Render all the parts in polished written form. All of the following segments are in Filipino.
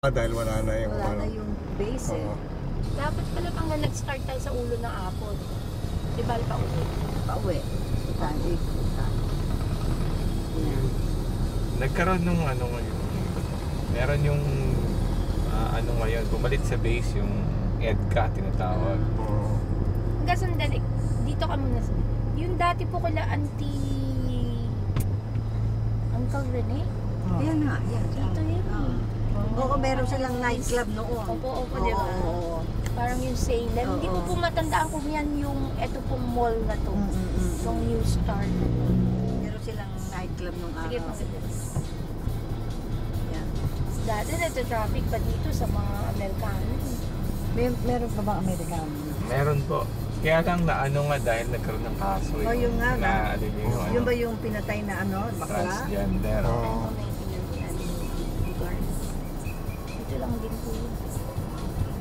Dahil wala na yung wala na yung base eh. Dapat pala pang nag-start tayo sa ulo ng apple. Di ba pauwi? Pauwi. Tadi. Nagkaroon nung ano ngayon. Meron yung ano ngayon, bumalik sa base yung EDCA tinatawag. Hanggang sandali, dito ka muna. Yung dati po kala Uncle Rene? Yan nga, yan. Dito yun. Oo, meron silang nightclub noon. Opo, di ba? Parang yung Salem. Hindi ko po matandaan kung yan yung eto pong mall na to. Yung New Star na to. Meron silang nightclub nung araw. Sige, maganda. Yan. Dati nagta-traffic pa dito sa mga Amerikano. Meron pa bang Amerikano? Meron po. Kaya lang na ano nga dahil nagkaroon ng kaso. Oh, yung nga na. Yung ba ano, yung pinatay na ano, bakla? transgender. Dito lang din po yun.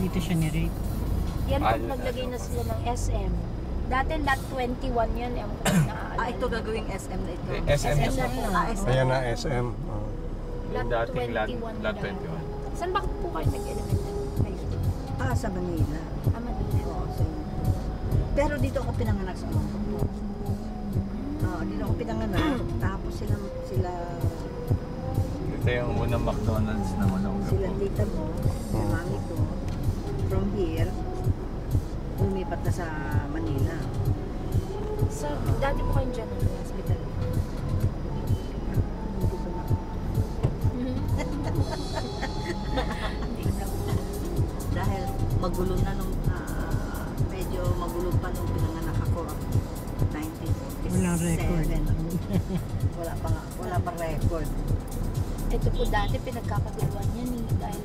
Dito siya ni-rate. Yan pag naglagay na sila ng SM. Dati lot 21 yan. Ito gagawing SM na ito. SM na SM po. na. Ayan na SM. Yung dating lot 21. Saan ba po kayo nag-elementary high school? Sa Manila. Manila. Oo, pero dito ako pinanganak sa mga po. Dito ako pinanganak. Tapos sila Ito yung unang McDonald's na manong sila tita mo, si mami ko, from here, lumipat na sa Manila. So, dati po kayong dyan ng hospital? Hindi ko na. Dahil magulo na nung, medyo magulo pa nung pinanganak ako, 1957. Walang record. Wala pang record. Ito po dati pinagkakaguluhan yan dahil